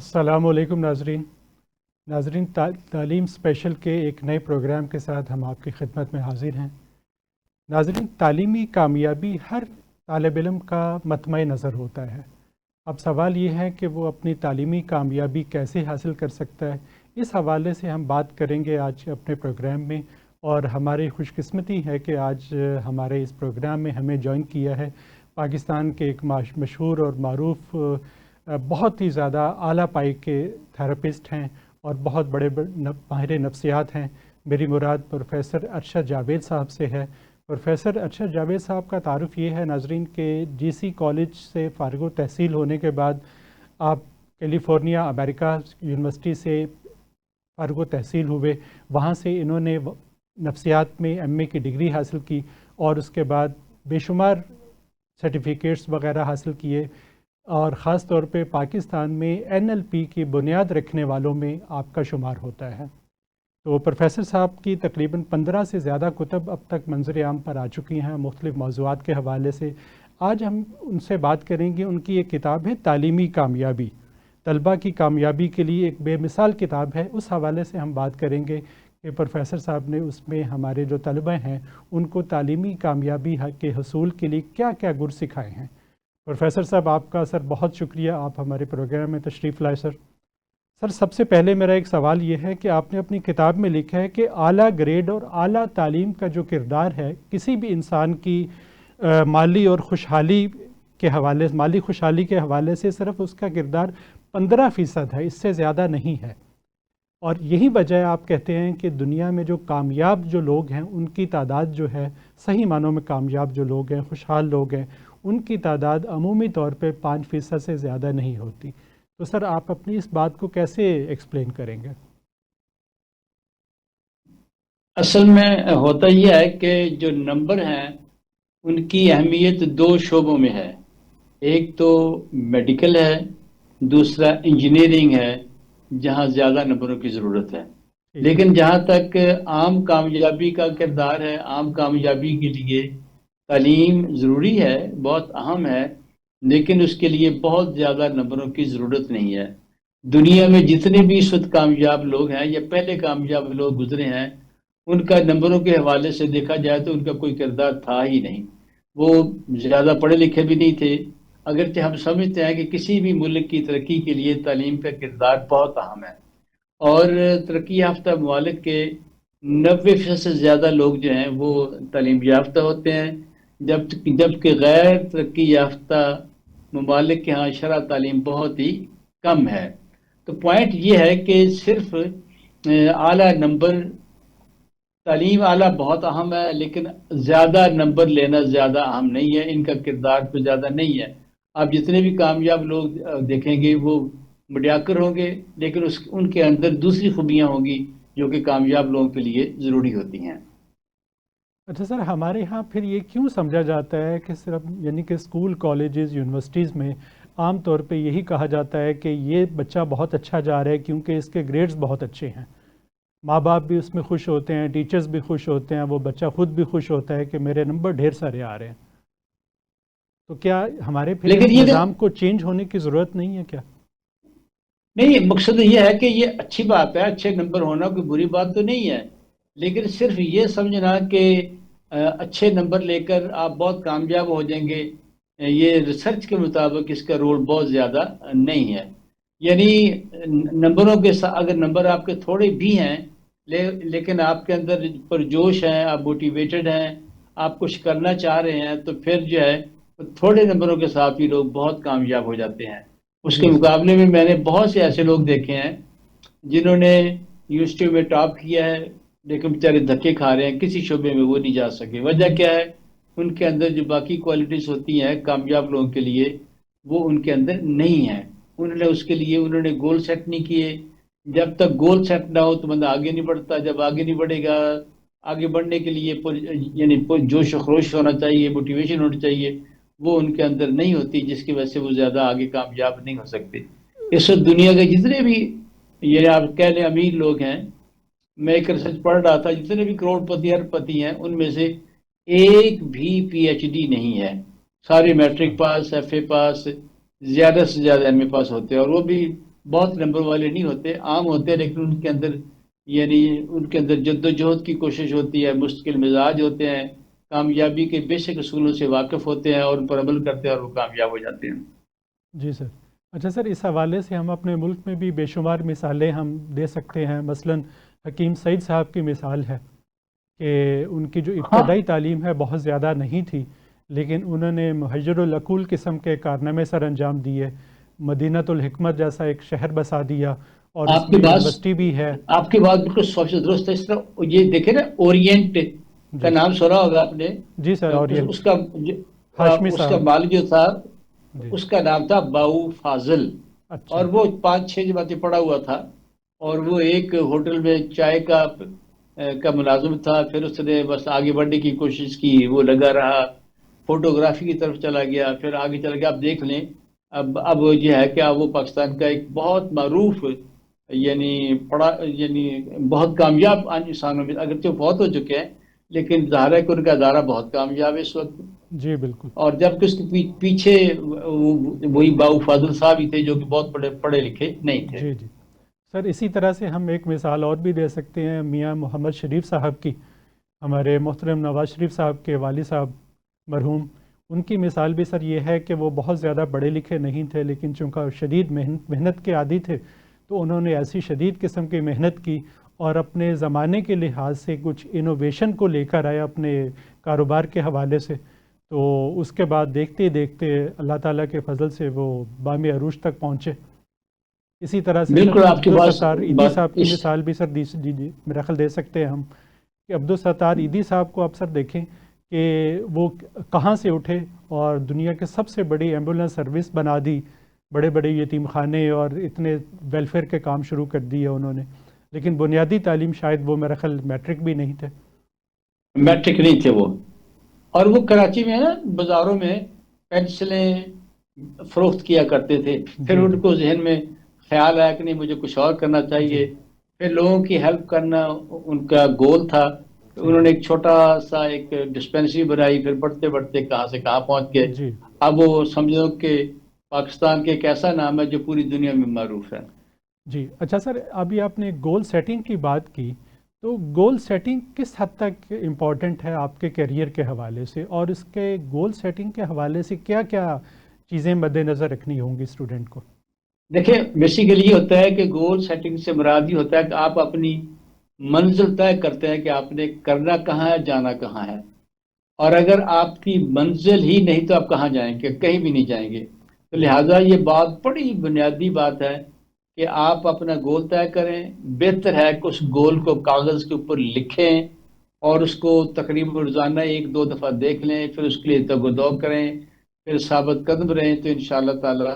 السلام علیکم ناظرین تعلیم اسپیشل کے ایک نئے پروگرام کے ساتھ ہم آپ کی خدمت میں حاضر ہیں۔ ناظرین، تعلیمی کامیابی ہر طالب علم کا مطمع نظر ہوتا ہے۔ اب سوال یہ ہے کہ وہ اپنی تعلیمی کامیابی کیسے حاصل کر سکتا ہے۔ اس حوالے سے ہم بات کریں گے آج اپنے پروگرام میں، اور ہماری خوش قسمتی ہے کہ آج ہمارے اس پروگرام میں ہمیں جوائن کیا ہے پاکستان کے ایک مشہور اور معروف بہت ہی زیادہ اعلیٰ پائی کے تھراپسٹ ہیں اور بہت بڑے ماہر نفسیات ہیں۔ میری مراد پروفیسر ارشد جاوید صاحب سے ہے۔ پروفیسر ارشد جاوید صاحب کا تعارف یہ ہے ناظرین کہ جی سی کالج سے فارغ التحصیل ہونے کے بعد آپ کیلیفورنیا امریکہ یونیورسٹی سے فارغ التحصیل ہوئے۔ وہاں سے انہوں نے نفسیات میں ایم اے کی ڈگری حاصل کی اور اس کے بعد بے شمار سرٹیفکیٹس وغیرہ حاصل کیے، اور خاص طور پہ پاکستان میں این ایل پی کی بنیاد رکھنے والوں میں آپ کا شمار ہوتا ہے۔ تو پروفیسر صاحب کی تقریباً 15 سے زیادہ کتب اب تک منظر عام پر آ چکی ہیں مختلف موضوعات کے حوالے سے۔ آج ہم ان سے بات کریں گے، ان کی ایک کتاب ہے تعلیمی کامیابی، طلباء کی کامیابی کے لیے ایک بے مثال کتاب ہے۔ اس حوالے سے ہم بات کریں گے کہ پروفیسر صاحب نے اس میں ہمارے جو طلباء ہیں ان کو تعلیمی کامیابی کے حصول کے لیے کیا کیا گر سکھائے ہیں۔ پروفیسر صاحب، آپ کا سر بہت شکریہ، آپ ہمارے پروگرام میں تشریف لائے سر، سب سے پہلے میرا ایک سوال یہ ہے کہ آپ نے اپنی کتاب میں لکھا ہے کہ اعلیٰ گریڈ اور اعلیٰ تعلیم کا جو کردار ہے کسی بھی انسان کی مالی خوشحالی کے حوالے سے صرف اس کا کردار 15% ہے، اس سے زیادہ نہیں ہے۔ اور یہی وجہ ہے آپ کہتے ہیں کہ دنیا میں جو کامیاب جو لوگ ہیں ان کی تعداد جو ہے، صحیح معنوں میں کامیاب جو لوگ ہیں، خوشحال لوگ ہیں، ان کی تعداد عمومی طور پہ 5% سے زیادہ نہیں ہوتی۔ تو سر، آپ اپنی اس بات کو کیسے ایکسپلین کریں گے؟ اصل میں ہوتا یہ ہے کہ جو نمبر ہیں ان کی اہمیت دو شعبوں میں ہے۔ ایک تو میڈیکل ہے، دوسرا انجینئرنگ ہے، جہاں زیادہ نمبروں کی ضرورت ہے۔ لیکن جہاں تک عام کامیابی کا کردار ہے، عام کامیابی کے لیے تعلیم ضروری ہے، بہت اہم ہے، لیکن اس کے لیے بہت زیادہ نمبروں کی ضرورت نہیں ہے۔ دنیا میں جتنے بھی اس وقت کامیاب لوگ ہیں یا پہلے کامیاب لوگ گزرے ہیں، ان کا نمبروں کے حوالے سے دیکھا جائے تو ان کا کوئی کردار تھا ہی نہیں۔ وہ زیادہ پڑھے لکھے بھی نہیں تھے، اگرچہ ہم سمجھتے ہیں کہ کسی بھی ملک کی ترقی کے لیے تعلیم کا کردار بہت اہم ہے، اور ترقی یافتہ ممالک کے 90% سے زیادہ لوگ جو ہیں وہ تعلیم یافتہ ہوتے ہیں، جبکہ غیر ترقی یافتہ ممالک کے ہاں شرح تعلیم بہت ہی کم ہے۔ تو پوائنٹ یہ ہے کہ صرف اعلیٰ نمبر، تعلیم اعلیٰ بہت اہم ہے، لیکن زیادہ نمبر لینا زیادہ اہم نہیں ہے، ان کا کردار تو زیادہ نہیں ہے۔ آپ جتنے بھی کامیاب لوگ دیکھیں گے وہ مڈیاکر ہوں گے، لیکن ان کے اندر دوسری خوبیاں ہوں گی جو کہ کامیاب لوگوں کے لیے ضروری ہوتی ہیں۔ اچھا سر، ہمارے ہاں پھر یہ کیوں سمجھا جاتا ہے کہ صرف یعنی کہ اسکول، کالجز، یونیورسٹیز میں عام طور پہ یہی کہا جاتا ہے کہ یہ بچہ بہت اچھا جا رہا ہے کیونکہ اس کے گریڈز بہت اچھے ہیں، ماں باپ بھی اس میں خوش ہوتے ہیں، ٹیچرز بھی خوش ہوتے ہیں، وہ بچہ خود بھی خوش ہوتا ہے کہ میرے نمبر ڈھیر سارے آ رہے ہیں۔ تو کیا ہمارے پھر اس نظام کو چینج ہونے کی ضرورت نہیں ہے کیا؟ نہیں، مقصد یہ ہے کہ یہ اچھی بات ہے، اچھے نمبر ہونا کوئی بری بات تو نہیں ہے، لیکن صرف یہ سمجھنا کہ اچھے نمبر لے کر آپ بہت کامیاب ہو جائیں گے، یہ ریسرچ کے مطابق اس کا رول بہت زیادہ نہیں ہے۔ یعنی نمبروں کے ساتھ اگر نمبر آپ کے تھوڑے بھی ہیں لیکن آپ کے اندر پرجوش ہیں، آپ موٹیویٹڈ ہیں، آپ کچھ کرنا چاہ رہے ہیں، تو پھر جو ہے تھوڑے نمبروں کے ساتھ بھی لوگ بہت کامیاب ہو جاتے ہیں۔ اس کے مقابلے میں میں نے بہت سے ایسے لوگ دیکھے ہیں جنہوں نے یونیورسٹی میں ٹاپ کیا ہے لیکن بیچارے دھکے کھا رہے ہیں، کسی شعبے میں وہ نہیں جا سکے۔ وجہ کیا ہے؟ ان کے اندر جو باقی کوالٹیز ہوتی ہیں کامیاب لوگوں کے لیے وہ ان کے اندر نہیں ہیں۔ انہوں نے گول سیٹ نہیں کیے۔ جب تک گول سیٹ نہ ہو تو بندہ آگے نہیں بڑھتا، جب آگے نہیں بڑھے گا، آگے بڑھنے کے لیے یعنی جوش و خروش ہونا چاہیے، موٹیویشن ہونی چاہیے، وہ ان کے اندر نہیں ہوتی، جس کی وجہ سے وہ زیادہ آگے کامیاب نہیں ہو سکتے۔ اس وقت دنیا کے جتنے بھی یہ آپ کہہ لیں امیر لوگ ہیں، میں ایک ریسرچ پڑھ رہا تھا، جتنے بھی کروڑ پتی ارب پتی ہیں ان میں سے ایک بھی پی ایچ ڈی نہیں ہے، سارے میٹرک پاس، ایف اے پاس، زیادہ سے زیادہ ایم اے پاس ہوتے ہیں، اور وہ بھی بہت نمبر والے نہیں ہوتے، عام ہوتے ہیں، لیکن ان کے اندر ان کے اندر جد و جہد کی کوشش ہوتی ہے، مستقل مزاج ہوتے ہیں، کامیابی کے بیسک اصولوں سے واقف ہوتے ہیں اور ان پر عمل کرتے ہیں اور وہ کامیاب ہو جاتے ہیں۔ جی سر۔ اچھا سر، اس حوالے سے ہم اپنے ملک میں بھی بے شمار مثالیں ہم دے سکتے ہیں۔ مثلاً حکیم سعید صاحب کی مثال ہے کہ ان کی جو ہاں، ابتدائی تعلیم ہے بہت زیادہ نہیں تھی، لیکن انہوں نے محجر العقول قسم کے کارنامے سر انجام دیے، مدینۃ الحکمت جیسا ایک شہر بسا دیا، اور اس آپ کی میں بات یونیورسٹی بھی ہے۔ آپ کی بات بالکل 100% درست ہے۔ اس طرح یہ دیکھیں نا، اورینٹ کا جی نام سنا ہوگا آپ نے، جی سر، اورینٹ، اس کا ہاشمی اس کا صاحب۔ مالک جو تھا، جی، اس کا نام تھا باؤ فاضل، اچھا، اور وہ 5-6 جماعتیں پڑھا ہوا تھا، اور وہ ایک ہوٹل میں چائے کا ملازم تھا۔ پھر اس نے بس آگے بڑھنے کی کوشش کی، وہ لگا رہا، فوٹوگرافی کی طرف چلا گیا، پھر آگے چلا گیا۔ آپ دیکھ لیں، اب یہ ہے کہ اب وہ پاکستان کا ایک بہت معروف، یعنی بہت کامیاب انسانوں میں، اگرچہ بہت ہو چکے ہیں، لیکن ظاہر ہے کہ ان کا ادارہ بہت کامیاب ہے اس وقت۔ جی بالکل۔ اور جبکہ اس کے پیچھے وہی باؤ فاضل صاحب ہی تھے جو کہ بہت بڑے پڑھے لکھے نہیں تھے۔ جی جی سر، اسی طرح سے ہم ایک مثال اور بھی دے سکتے ہیں میاں محمد شریف صاحب کی، ہمارے محترم نواز شریف صاحب کے والد صاحب مرحوم۔ ان کی مثال بھی سر یہ ہے کہ وہ بہت زیادہ پڑھے لکھے نہیں تھے، لیکن چونکہ شدید محنت کے عادی تھے، تو انہوں نے ایسی شدید قسم کی محنت کی اور اپنے زمانے کے لحاظ سے کچھ انوویشن کو لے کر آئے اپنے کاروبار کے حوالے سے۔ تو اس کے بعد دیکھتے دیکھتے اللہ تعالیٰ کے فضل سے وہ بام عروج تک پہنچے۔ اسی طرح سے سر بالکل آپ کی عبدالستار ایدی بات صاحب کی اس مثال بھی سر جی میرا خیال دے سکتے ہیں ہم، کہ عبدالستار ایدی صاحب کو آپ سر دیکھیں کہ وہ کہاں سے اٹھے اور دنیا کے سب سے بڑی ایمبولینس سروس بنا دی، بڑے بڑے یتیم خانے اور اتنے ویلفیئر کے کام شروع کر دیے انہوں نے، لیکن بنیادی تعلیم شاید وہ میرا خیال میٹرک بھی نہیں تھے۔ میٹرک نہیں تھے وہ، اور وہ کراچی میں نا بازاروں میں پینسلیں فروخت کیا کرتے تھے۔ پھر جی جی ان کو ذہن میں خیال آیا کہ نہیں، مجھے کچھ اور کرنا جی چاہیے۔ پھر لوگوں کی ہیلپ کرنا ان کا گول تھا۔ جی انہوں نے ایک چھوٹا سا ایک ڈسپینسری بنائی، پھر بڑھتے بڑھتے کہاں سے کہاں پہنچ گئے۔ جی اب وہ سمجھو کہ پاکستان کے ایک ایسا نام ہے جو پوری دنیا میں معروف ہے۔ جی۔ اچھا سر، ابھی آپ نے گول سیٹنگ کی بات کی، تو گول سیٹنگ کس حد تک امپورٹنٹ ہے آپ کے کیریئر کے حوالے سے، اور اس کے گول سیٹنگ کے حوالے سے کیا کیا چیزیں مد نظر رکھنی ہوں گی اسٹوڈنٹ کو؟ دیکھیں، بیسیکلی یہ ہوتا ہے کہ گول سیٹنگ سے مراد یہ ہوتا ہے کہ آپ اپنی منزل طے کرتے ہیں کہ آپ نے کرنا کہاں ہے، جانا کہاں ہے۔ اور اگر آپ کی منزل ہی نہیں تو آپ کہاں جائیں گے؟ کہیں بھی نہیں جائیں گے۔ تو جی لہٰذا یہ بات بڑی بنیادی بات ہے کہ آپ اپنا گول طے کریں۔ بہتر ہے کہ اس گول کو کاغذ کے اوپر لکھیں اور اس کو تقریباً روزانہ 1-2 دفعہ دیکھ لیں، پھر اس کے لیے تگ و دو کریں، پھر ثابت قدم رہیں، تو انشاءاللہ تعالی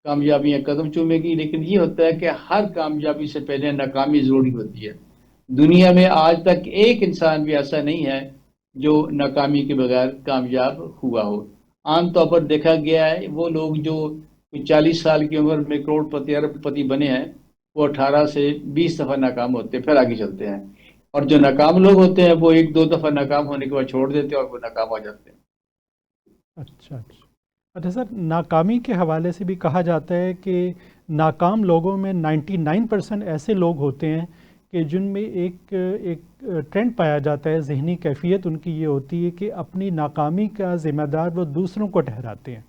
کامیابیاں قدم چومے گی۔ لیکن یہ ہوتا ہے کہ ہر کامیابی سے پہلے ناکامی ضروری ہوتی ہے۔ دنیا میں آج تک ایک انسان بھی ایسا نہیں ہے جو ناکامی کے بغیر کامیاب ہوا ہو۔ عام طور پر دیکھا گیا ہے وہ لوگ جو 40 سال کی عمر میں کروڑ پتی ارب پتی بنے ہیں، وہ 18 سے 20 دفعہ ناکام ہوتے ہیں، پھر آگے چلتے ہیں۔ اور جو ناکام لوگ ہوتے ہیں وہ 1-2 دفعہ ناکام ہونے کے بعد چھوڑ دیتے ہیں اور وہ ناکام ہو جاتے ہیں۔ اچھا اچھا۔ اچھا سر، ناکامی کے حوالے سے بھی کہا جاتا ہے کہ ناکام لوگوں میں 99% ایسے لوگ ہوتے ہیں کہ جن میں ایک ٹرینڈ پایا جاتا ہے، ذہنی کیفیت ان کی یہ ہوتی ہے کہ اپنی ناکامی کا ذمہ دار وہ دوسروں کو ٹھہراتے ہیں۔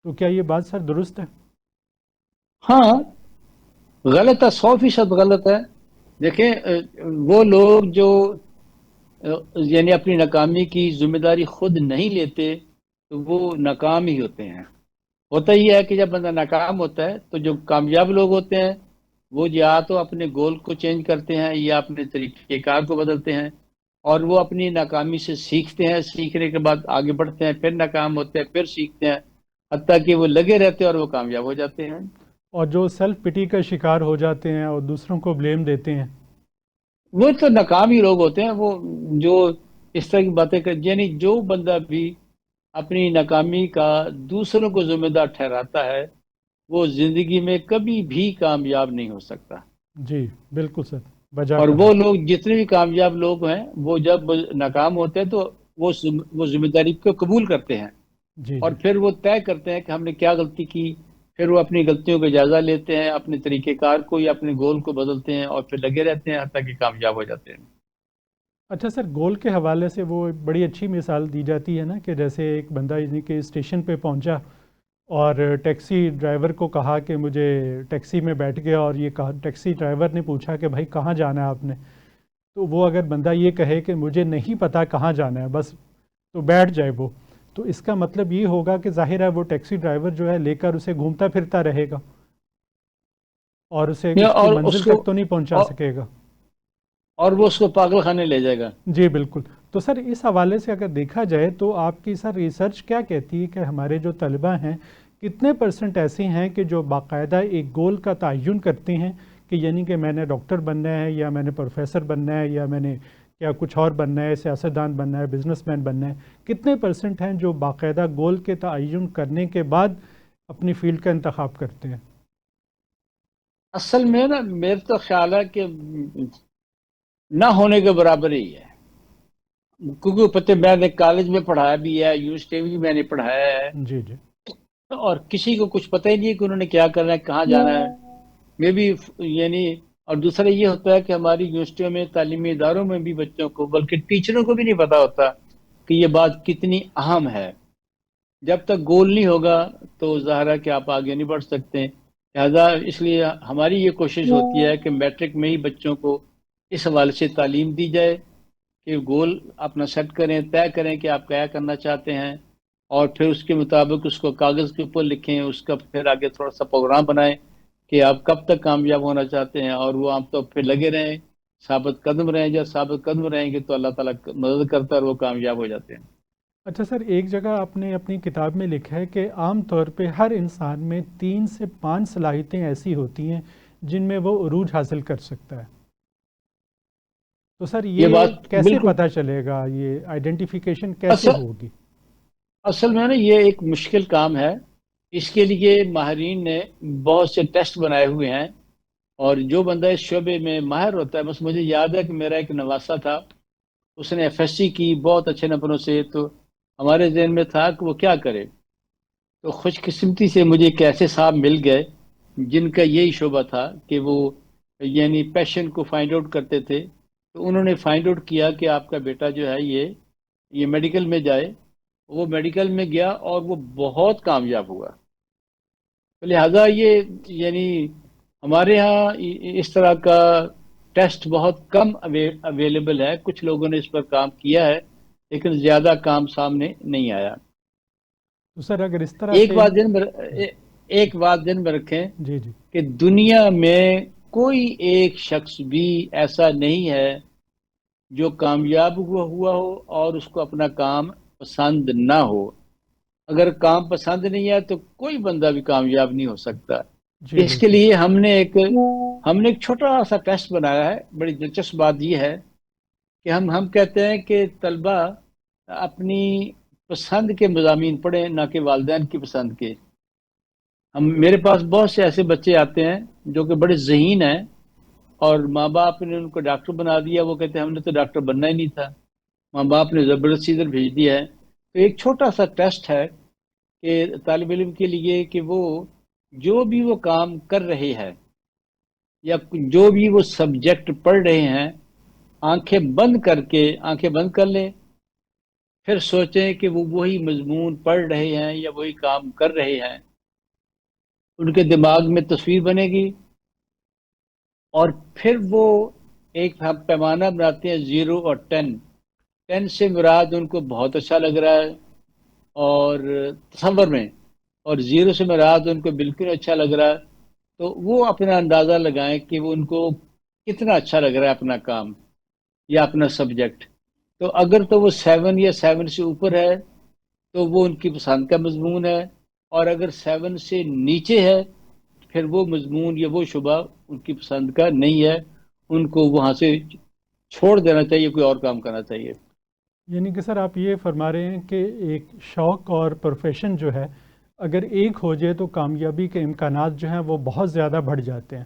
تو کیا یہ بات سر درست ہے؟ ہاں، غلط ہے، 100% غلط ہے۔ دیکھیں، وہ لوگ جو یعنی اپنی ناکامی کی ذمہ داری خود نہیں لیتے تو وہ ناکام ہی ہوتے ہیں۔ ہوتا یہ ہے کہ جب بندہ ناکام ہوتا ہے تو جو کامیاب لوگ ہوتے ہیں وہ یا تو اپنے گول کو چینج کرتے ہیں یا اپنے طریقہ کار کو بدلتے ہیں، اور وہ اپنی ناکامی سے سیکھتے ہیں، سیکھنے کے بعد آگے بڑھتے ہیں، پھر ناکام ہوتے ہیں، پھر سیکھتے ہیں، حتیٰ کہ وہ لگے رہتے ہیں اور وہ کامیاب ہو جاتے ہیں۔ اور جو سیلف پٹی کا شکار ہو جاتے ہیں اور دوسروں کو بلیم دیتے ہیں، وہ تو ناکام ہی لوگ ہوتے ہیں، وہ جو اس طرح کی باتیں یعنی جو بندہ بھی اپنی ناکامی کا دوسروں کو ذمہ دار ٹھہراتا ہے وہ زندگی میں کبھی بھی کامیاب نہیں ہو سکتا۔ جی بالکل سر، بجا اور کہا۔ وہ لوگ جتنے بھی کامیاب لوگ ہیں وہ جب ناکام ہوتے ہیں تو وہ ذمہ داری کو قبول کرتے ہیں، جی اور جی پھر وہ طے کرتے ہیں کہ ہم نے کیا غلطی کی، پھر وہ اپنی غلطیوں کا جائزہ لیتے ہیں، اپنے طریقہ کار کو یا اپنے گول کو بدلتے ہیں اور پھر لگے رہتے ہیں حتیٰ کہ کامیاب ہو جاتے ہیں۔ اچھا سر، گول کے حوالے سے وہ بڑی اچھی مثال دی جاتی ہے نا کہ جیسے ایک بندہ یعنی کہ اسٹیشن پہ پہنچا اور ٹیکسی ڈرائیور کو کہا کہ مجھے، ٹیکسی میں بیٹھ گیا اور یہ کہا، ٹیکسی ڈرائیور نے پوچھا کہ بھائی کہاں جانا ہے آپ نے، تو وہ اگر بندہ یہ کہے کہ مجھے نہیں پتہ کہاں جانا ہے بس، تو بیٹھ جائے وہ، تو اس کا مطلب یہ ہوگا کہ ظاہر ہے وہ ٹیکسی ڈرائیور جو ہے لے کر اسے گھومتا پھرتا رہے گا اور اسے اس کی اور اس منزل کو تک تو نہیں پہنچا اور سکے گا۔ اور وہ اس کو پاگل خانے لے جائے گا۔ جی بالکل۔ تو سر اس حوالے سے اگر دیکھا جائے تو آپ کی سر ریسرچ کیا کہتی ہے کہ ہمارے جو طلبہ ہیں کتنے پرسنٹ ایسے ہیں کہ جو باقاعدہ ایک گول کا تعین کرتے ہیں کہ یعنی کہ میں نے ڈاکٹر بننا ہے یا میں نے پروفیسر بننا ہے یا میں نے کیا کچھ اور بننا ہے، سیاستدان بننا ہے، بزنس مین بننا ہے، کتنے پرسنٹ ہیں جو باقاعدہ گول کے تعین کرنے کے بعد اپنی فیلڈ کا انتخاب کرتے ہیں؟ اصل میں نا میرا تو خیال ہے کہ نہ ہونے کے برابر ہی ہے، کیونکہ پتہ میں نے کالج میں پڑھایا بھی ہے، یونیورسٹی میں بھی میں نے پڑھایا ہے، جی جی اور کسی کو کچھ پتہ ہی نہیں ہے کہ انہوں نے کیا کرنا ہے، کہاں جانا ہے۔ میں بھی یعنی، اور دوسرا یہ ہوتا ہے کہ ہماری یونیورسٹیوں میں، تعلیمی اداروں میں بھی بچوں کو، بلکہ ٹیچروں کو بھی نہیں پتا ہوتا کہ یہ بات کتنی اہم ہے۔ جب تک گول نہیں ہوگا تو ظاہر ہے کہ آپ آگے نہیں بڑھ سکتے، لہذا اس لیے ہماری یہ کوشش ہوتی ہے کہ میٹرک میں ہی بچوں کو اس حوالے سے تعلیم دی جائے کہ گول اپنا سیٹ کریں، طے کریں کہ آپ کیا کرنا چاہتے ہیں، اور پھر اس کے مطابق اس کو کاغذ کے اوپر لکھیں، اس کا پھر آگے تھوڑا سا پروگرام بنائیں کہ آپ کب تک کامیاب ہونا چاہتے ہیں، اور وہ آپ تو پھر لگے رہیں، ثابت قدم رہیں، جب ثابت قدم رہیں گے تو اللہ تعالیٰ مدد کرتا ہے اور وہ کامیاب ہو جاتے ہیں۔ اچھا سر، ایک جگہ آپ نے اپنی کتاب میں لکھا ہے کہ عام طور پہ ہر انسان میں 3 سے 5 صلاحیتیں ایسی ہوتی ہیں جن میں وہ عروج حاصل کر سکتا ہے، تو سر یہ یہ بات کیسے بالکل پتہ چلے گا، یہ آئیڈینٹیفیکیشن کیسے اصل ہوگی؟ اصل میں نا یہ ایک مشکل کام ہے، اس کے لیے ماہرین نے بہت سے ٹیسٹ بنائے ہوئے ہیں، اور جو بندہ اس شعبے میں ماہر ہوتا ہے، بس مجھے یاد ہے کہ میرا ایک نواسا تھا، اس نے ایف ایس سی کی بہت اچھے نمبروں سے، تو ہمارے ذہن میں تھا کہ وہ کیا کرے، تو خوش قسمتی سے مجھے ایک ایسے صاحب مل گئے جن کا یہی شعبہ تھا کہ وہ یعنی پیشن کو فائنڈ آؤٹ کرتے تھے، تو انہوں نے فائنڈ آؤٹ کیا کہ آپ کا بیٹا جو ہے یہ میڈیکل میں جائے، وہ میڈیکل میں گیا اور وہ بہت کامیاب ہوا۔ لہذا یہ یعنی ہمارے ہاں اس طرح کا ٹیسٹ بہت کم اویلیبل ہے، کچھ لوگوں نے اس پر کام کیا ہے لیکن زیادہ کام سامنے نہیں آیا۔ تو سر اگر اس طرح ایک سے، بات ذہن میں ایک بات ذہن میں رکھیں جی جی کہ دنیا میں کوئی ایک شخص بھی ایسا نہیں ہے جو کامیاب ہوا ہو اور اس کو اپنا کام پسند نہ ہو۔ اگر کام پسند نہیں ہے تو کوئی بندہ بھی کامیاب نہیں ہو سکتا۔ جی اس کے بالکل، لیے ہم نے ایک چھوٹا سا ٹیسٹ بنایا ہے۔ بڑی دلچسپ بات یہ ہے کہ ہم کہتے ہیں کہ طلبہ اپنی پسند کے مضامین پڑھیں، نہ کہ والدین کی پسند کے۔ میرے پاس بہت سے ایسے بچے آتے ہیں جو کہ بڑے ذہین ہیں، اور ماں باپ نے ان کو ڈاکٹر بنا دیا، وہ کہتے ہیں ہم نے تو ڈاکٹر بننا ہی نہیں تھا، ماں باپ نے زبردستی ادھر بھیج دیا ہے۔ تو ایک چھوٹا سا ٹیسٹ ہے کہ طالب علم کے لیے کہ وہ جو بھی وہ کام کر رہے ہیں یا جو بھی وہ سبجیکٹ پڑھ رہے ہیں، آنکھیں بند کر لیں، پھر سوچیں کہ وہ وہی مضمون پڑھ رہے ہیں یا وہی کام کر رہے ہیں، ان کے دماغ میں تصویر بنے گی، اور پھر وہ ایک پیمانہ بناتے ہیں 0 اور 10۔ 10 سے مراد ان کو بہت اچھا لگ رہا ہے اور تصور میں، اور 0 سے مراد ان کو بالکل اچھا لگ رہا ہے، تو وہ اپنا اندازہ لگائیں کہ وہ ان کو کتنا اچھا لگ رہا ہے اپنا کام یا اپنا سبجیکٹ۔ تو اگر تو وہ 7 یا 7 سے اوپر ہے تو وہ ان کی پسند کا مضمون ہے، اور اگر 7 سے نیچے ہے پھر وہ مضمون یا وہ شعبہ ان کی پسند کا نہیں ہے، ان کو وہاں سے چھوڑ دینا چاہیے، کوئی اور کام کرنا چاہیے۔ یعنی کہ سر آپ یہ فرما رہے ہیں کہ ایک شوق اور پروفیشن جو ہے اگر ایک ہو جائے تو کامیابی کے امکانات جو ہیں وہ بہت زیادہ بڑھ جاتے ہیں۔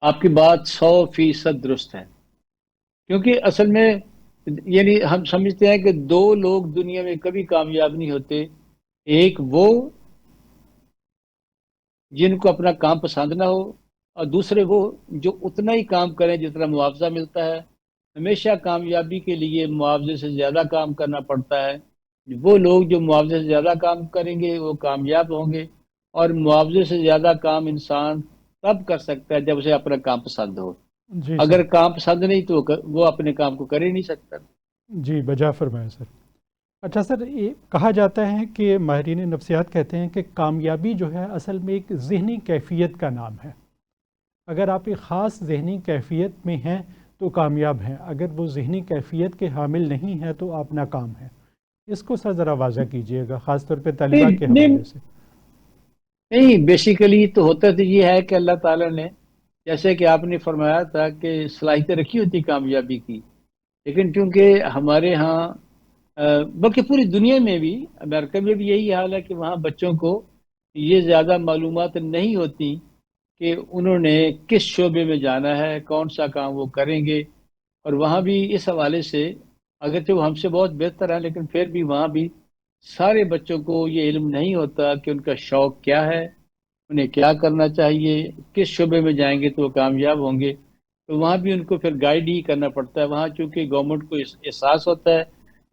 آپ کی بات 100% درست ہے، کیونکہ اصل میں یعنی ہم سمجھتے ہیں کہ 2 لوگ دنیا میں کبھی کامیاب نہیں ہوتے، ایک وہ جن کو اپنا کام پسند نہ ہو، اور دوسرے وہ جو اتنا ہی کام کریں جتنا معاوضہ ملتا ہے۔ ہمیشہ کامیابی کے لیے معاوضے سے زیادہ کام کرنا پڑتا ہے۔ وہ لوگ جو معاوضے سے زیادہ کام کریں گے وہ کامیاب ہوں گے، اور معاوضے سے زیادہ کام انسان تب کر سکتا ہے جب اسے اپنا کام پسند ہو۔ جی سر، اگر کام پسند نہیں تو وہ اپنے کام کو کر ہی نہیں سکتا۔ جی بجا فرمایا سر۔ اچھا سر، یہ کہا جاتا ہے کہ ماہرین نفسیات کہتے ہیں کہ کامیابی جو ہے اصل میں ایک ذہنی کیفیت کا نام ہے۔ اگر آپ ایک خاص ذہنی کیفیت میں ہیں تو کامیاب ہیں، اگر وہ ذہنی کیفیت کے حامل نہیں ہیں تو آپ ناکام ہیں۔ اس کو سر ذرا واضح کیجئے گا، خاص طور پہ طلباء نہیں کے نہیں حوالے سے۔ نہیں، بیسیکلی تو ہوتا تو یہ ہے کہ اللہ تعالیٰ نے، جیسے کہ آپ نے فرمایا تھا کہ صلاحیتیں رکھی ہوتی کامیابی کی، لیکن چونکہ ہمارے ہاں بلکہ پوری دنیا میں بھی، امریکہ میں بھی یہی حال ہے کہ وہاں بچوں کو یہ زیادہ معلومات نہیں ہوتی کہ انہوں نے کس شعبے میں جانا ہے، کون سا کام وہ کریں گے۔ اور وہاں بھی اس حوالے سے اگرچہ وہ ہم سے بہت بہتر ہیں، لیکن پھر بھی وہاں بھی سارے بچوں کو یہ علم نہیں ہوتا کہ ان کا شوق کیا ہے، انہیں کیا کرنا چاہیے، کس شعبے میں جائیں گے تو وہ کامیاب ہوں گے۔ تو وہاں بھی ان کو پھر گائیڈ ہی کرنا پڑتا ہے۔ وہاں چونکہ گورنمنٹ کو احساس ہوتا ہے،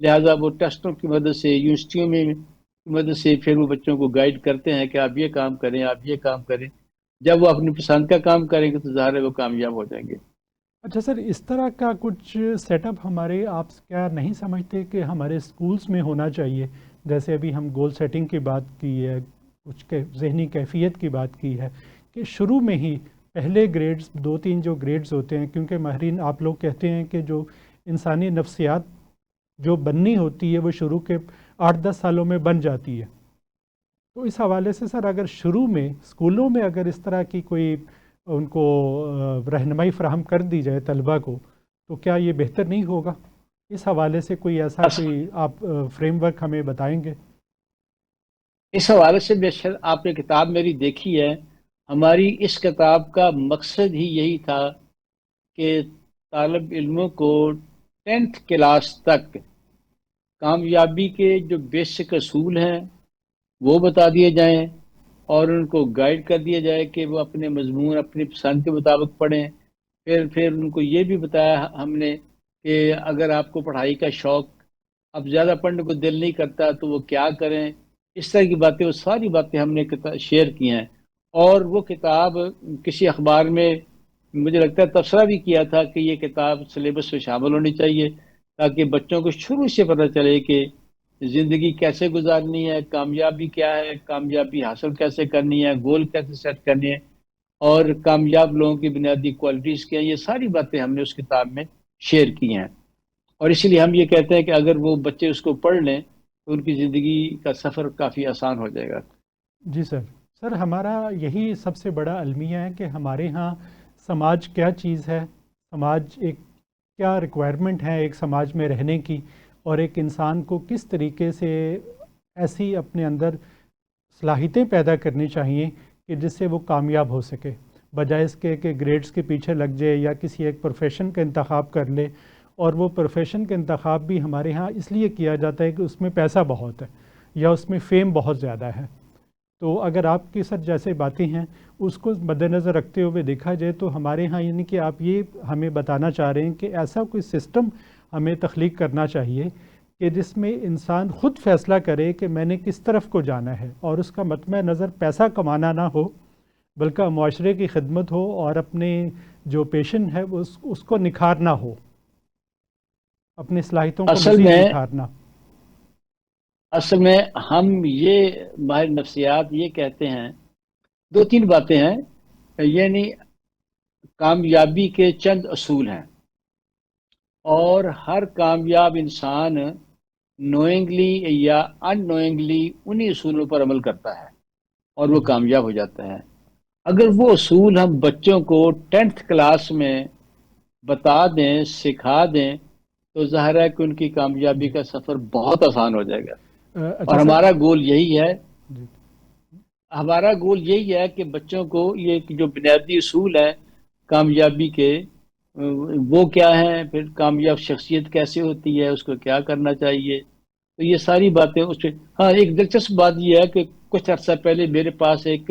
لہٰذا وہ ٹیسٹوں کی مدد سے، یونیورسٹیوں میں کی مدد سے پھر وہ بچوں کو گائیڈ کرتے ہیں کہ آپ یہ کام کریں، آپ یہ کام کریں۔ جب وہ اپنی پسند کا کام کریں گے تو ظاہر ہے وہ کامیاب ہو جائیں گے۔ اچھا سر، اس طرح کا کچھ سیٹ اپ ہمارے آپ کیا نہیں سمجھتے کہ ہمارے اسکولس میں ہونا چاہیے؟ جیسے ابھی ہم گول سیٹنگ کی بات کی ہے، کچھ ذہنی کیفیت کی بات کی ہے، کہ شروع میں ہی پہلے گریڈز، 2-3 جو گریڈز ہوتے ہیں، کیونکہ ماہرین آپ لوگ کہتے ہیں کہ جو انسانی نفسیات جو بننی ہوتی ہے وہ شروع کے 8-10 سالوں میں بن جاتی ہے۔ تو اس حوالے سے سر، اگر شروع میں اسکولوں میں اگر اس طرح کی کوئی ان کو رہنمائی فراہم کر دی جائے طلباء کو، تو کیا یہ بہتر نہیں ہوگا؟ اس حوالے سے کوئی ایسا اس کوئی آپ فریم ورک ہمیں بتائیں گے؟ اس حوالے سے بے شک آپ نے کتاب میری دیکھی ہے۔ ہماری اس کتاب کا مقصد ہی یہی تھا کہ طالب علموں کو 10th کلاس تک کامیابی کے جو بیسک اصول ہیں وہ بتا دیے جائیں، اور ان کو گائیڈ کر دیا جائے کہ وہ اپنے مضمون اپنی پسند کے مطابق پڑھیں۔ پھر ان کو یہ بھی بتایا ہم نے کہ اگر آپ کو پڑھائی کا شوق، اب زیادہ پڑھنے کو دل نہیں کرتا تو وہ کیا کریں۔ اس طرح کی باتیں، وہ ساری باتیں ہم نے شیئر کی ہیں۔ اور وہ کتاب کسی اخبار میں مجھے لگتا ہے تبصرہ بھی کیا تھا کہ یہ کتاب سلیبس میں شامل ہونی چاہیے، تاکہ بچوں کو شروع سے پتہ چلے کہ زندگی کیسے گزارنی ہے، کامیابی کیا ہے، کامیابی حاصل کیسے کرنی ہے، گول کیسے سیٹ کرنی ہے، اور کامیاب لوگوں کی بنیادی کوالٹیز کیا ہیں۔ یہ ساری باتیں ہم نے اس کتاب میں شیئر کی ہیں، اور اسی لیے ہم یہ کہتے ہیں کہ اگر وہ بچے اس کو پڑھ لیں تو ان کی زندگی کا سفر کافی آسان ہو جائے گا۔ جی سر۔ سر، ہمارا یہی سب سے بڑا المیہ ہے کہ ہمارے ہاں سماج کیا چیز ہے، سماج ایک کیا ریکوائرمنٹ ہے ایک سماج میں رہنے کی، اور ایک انسان کو کس طریقے سے ایسی اپنے اندر صلاحیتیں پیدا کرنی چاہیے کہ جس سے وہ کامیاب ہو سکے، بجائے اس کے کہ گریڈز کے پیچھے لگ جائے یا کسی ایک پروفیشن کا انتخاب کر لے۔ اور وہ پروفیشن کا انتخاب بھی ہمارے ہاں اس لیے کیا جاتا ہے کہ اس میں پیسہ بہت ہے یا اس میں فیم بہت زیادہ ہے۔ تو اگر آپ کی سر جیسے باتیں ہیں اس کو مد نظر رکھتے ہوئے دیکھا جائے تو ہمارے ہاں یعنی کہ آپ یہ ہمیں بتانا چاہ رہے ہیں کہ ایسا کوئی سسٹم ہمیں تخلیق کرنا چاہیے کہ جس میں انسان خود فیصلہ کرے کہ میں نے کس طرف کو جانا ہے، اور اس کا مطمع نظر پیسہ کمانا نہ ہو بلکہ معاشرے کی خدمت ہو، اور اپنے جو پیشن ہے اس کو نکھارنا ہو، اپنی صلاحیتوں کو اصل مزید میں نکھارنا۔ اصل میں ہم یہ ماہر نفسیات یہ کہتے ہیں، 2-3 باتیں ہیں، یعنی کامیابی کے چند اصول ہیں، اور ہر کامیاب انسان نوئنگلی یا ان نوئنگلی انہی اصولوں پر عمل کرتا ہے اور وہ جی کامیاب ہو جاتا ہے۔ اگر وہ اصول ہم بچوں کو 10th کلاس میں بتا دیں، سکھا دیں، تو ظاہر ہے کہ ان کی کامیابی جی کا سفر بہت آسان ہو جائے گا۔ اچھا اور سر۔ ہمارا گول یہی ہے، جی ہمارا گول یہی ہے کہ بچوں کو یہ جو بنیادی اصول ہیں کامیابی کے، وہ کیا ہیں، پھر کامیاب شخصیت کیسے ہوتی ہے، اس کو کیا کرنا چاہیے، تو یہ ساری باتیں اس پہ۔ ہاں، ایک دلچسپ بات یہ ہے کہ کچھ عرصہ پہلے میرے پاس ایک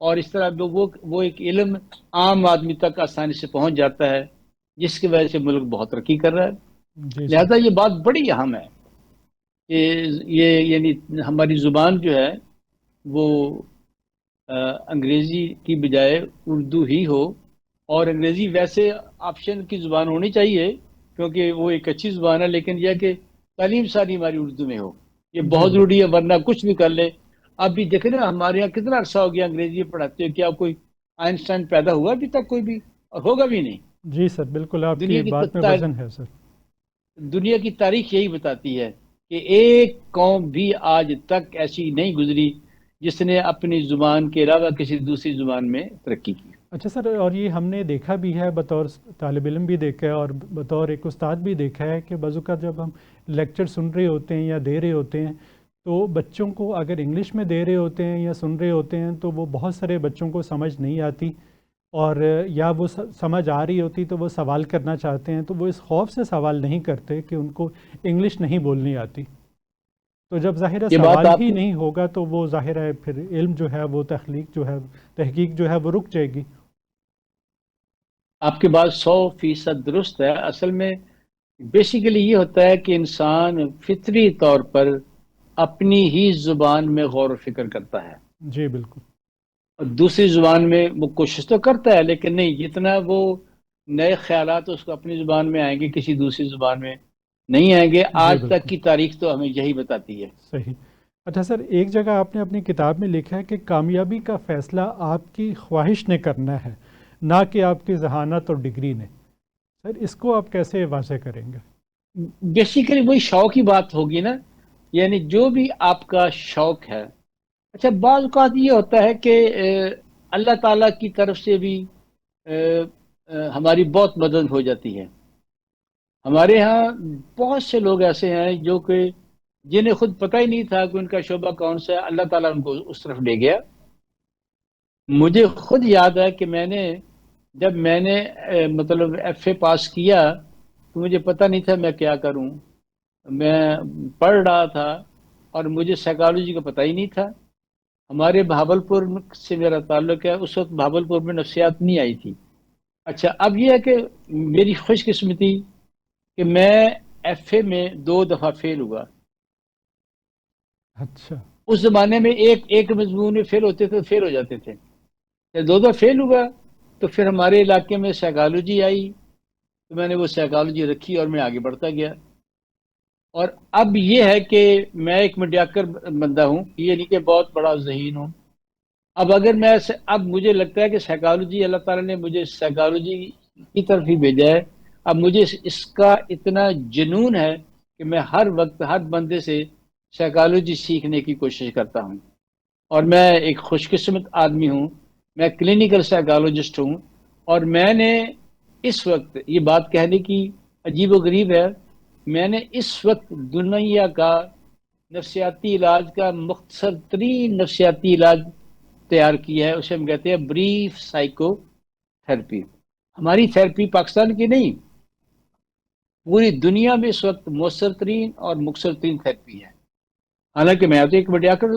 اور اس طرح وہ ایک علم عام آدمی تک آسانی سے پہنچ جاتا ہے، جس کی وجہ سے ملک بہت ترقی کر رہا ہے۔ جی سر۔ لہذا یہ بات بڑی اہم ہے کہ یہ یعنی ہماری زبان جو ہے وہ انگریزی کی بجائے اردو ہی ہو، اور انگریزی ویسے آپشن کی زبان ہونی چاہیے کیونکہ وہ ایک اچھی زبان ہے، لیکن یہ کہ تعلیم ساری ہماری اردو میں ہو، یہ جی بہت بالکل۔ ضروری ہے، ورنہ کچھ بھی کر لے۔ اب بھی دیکھیں نا ہمارے یہاں کتنا عرصہ ہو گیا انگریزی پڑھاتے ہوئے، کیا کوئی آئنسٹائن پیدا ہوا ابھی تک کوئی بھی؟ اور ہوگا بھی نہیں۔ جی سر بالکل، آپ کی دنیا کی بات میں وزن ہے سر۔ دنیا کی تاریخ یہی بتاتی ہے کہ ایک قوم بھی آج تک ایسی نہیں گزری جس نے اپنی زبان کے علاوہ کسی دوسری زبان میں ترقی کی۔ اچھا سر، اور یہ ہم نے دیکھا بھی ہے، بطور طالب علم بھی دیکھا ہے اور بطور ایک استاد بھی دیکھا ہے کہ بعض اوقات جب ہم لیکچر سن رہے ہوتے ہیں یا دے رہے ہوتے ہیں تو بچوں کو اگر انگلش میں دے رہے ہوتے ہیں یا سن رہے ہوتے ہیں تو وہ بہت سارے بچوں کو سمجھ نہیں آتی، اور یا وہ سمجھ آ رہی ہوتی تو وہ سوال کرنا چاہتے ہیں تو وہ اس خوف سے سوال نہیں کرتے کہ ان کو انگلش نہیں بولنی آتی۔ تو جب ظاہر ہے یہ بات سوال آپ ہی نہیں ہوگا تو وہ ظاہر ہے پھر علم جو ہے وہ تحقیق جو ہے وہ رک جائے گی۔ آپ کی بات 100% درست ہے۔ اصل میں بیسیکلی یہ ہوتا ہے کہ انسان فطری طور پر اپنی ہی زبان میں غور و فکر کرتا ہے، جی بالکل۔ اور دوسری زبان میں وہ کوشش تو کرتا ہے لیکن نہیں، جتنا وہ نئے خیالات اس کو اپنی زبان میں آئیں گے کسی دوسری زبان میں نہیں آئیں گے۔ جی آج تک بالکل کی تاریخ تو ہمیں یہی بتاتی ہے۔ صحیح۔ اچھا سر، ایک جگہ آپ نے اپنی کتاب میں لکھا ہے کہ کامیابی کا فیصلہ آپ کی خواہش نے کرنا ہے، نہ کہ آپ کی ذہانت اور ڈگری نے۔ سر اس کو آپ کیسے واضح کریں گے؟ بیسیکلی وہی شوق کی بات ہوگی نا، یعنی جو بھی آپ کا شوق ہے۔ اچھا بعض اوقات یہ ہوتا ہے کہ اللہ تعالیٰ کی طرف سے بھی ہماری بہت مدد ہو جاتی ہے۔ ہمارے ہاں بہت سے لوگ ایسے ہیں جو کہ جنہیں خود پتہ ہی نہیں تھا کہ ان کا شعبہ کون سا ہے، اللہ تعالیٰ ان کو اس طرف لے گیا۔ مجھے خود یاد ہے کہ جب میں نے مطلب ایف اے پاس کیا تو مجھے پتہ نہیں تھا میں کیا کروں۔ میں پڑھ رہا تھا اور مجھے سائیکالوجی کا پتہ ہی نہیں تھا۔ ہمارے بہاولپور سے میرا تعلق ہے، اس وقت بہاولپور میں نفسیات نہیں آئی تھی۔ اچھا اب یہ ہے کہ میری خوش قسمتی کہ میں ایف اے میں 2 دفعہ فیل ہوا۔ اچھا اس زمانے میں ایک مضمون میں فیل ہوتے تھے تو فیل ہو جاتے تھے، 2 دفعہ فیل ہوا تو پھر ہمارے علاقے میں سائیکالوجی آئی تو میں نے وہ سائیکالوجی رکھی اور میں آگے بڑھتا گیا۔ اور اب یہ ہے کہ میں ایک میڈیاکر بندہ ہوں، یہ نہیں کہ بہت بڑا ذہین ہوں۔ اب مجھے لگتا ہے کہ سائیکالوجی، اللہ تعالیٰ نے مجھے سائیکالوجی کی طرف ہی بھیجا ہے۔ اب مجھے اس کا اتنا جنون ہے کہ میں ہر وقت ہر بندے سے سائیکالوجی سیکھنے کی کوشش کرتا ہوں، اور میں ایک خوش قسمت آدمی ہوں، میں کلینکل سائیکالوجسٹ ہوں۔ اور میں نے اس وقت یہ بات کہنے کی عجیب و غریب ہے، میں نے اس وقت دنیا کا نفسیاتی علاج کا مختصر ترین نفسیاتی علاج تیار کیا ہے، اسے ہم کہتے ہیں بریف سائیکو تھراپی۔ ہماری تھراپی پاکستان کی نہیں، پوری دنیا میں اس وقت مؤثر ترین اور مختصر ترین تھراپی ہے۔ حالانکہ میں تو ایک میڈیاکر،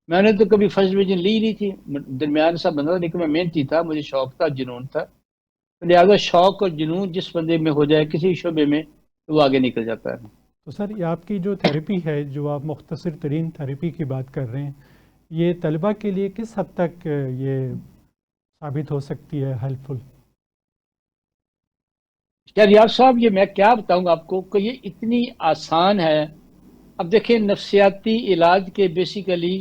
میں نے تو کبھی فرسٹ ڈویژن لی نہیں تھی، درمیان سا بندہ تھا، لیکن میں محنتی تھا، مجھے شوق تھا، جنون تھا۔ لہٰذا شوق اور جنون جس بندے میں ہو جائے کسی شعبے میں تو وہ آگے نکل جاتا ہے۔ تو سر یہ آپ کی جو تھیراپی ہے، جو آپ مختصر ترین تھیراپی کی بات کر رہے ہیں، یہ طلباء کے لیے کس حد تک یہ ثابت ہو سکتی ہے ہیلپ فل؟ ریاض صاحب یہ میں کیا بتاؤں گا آپ کو کہ یہ اتنی آسان ہے۔ اب دیکھیں نفسیاتی علاج کے بیسیکلی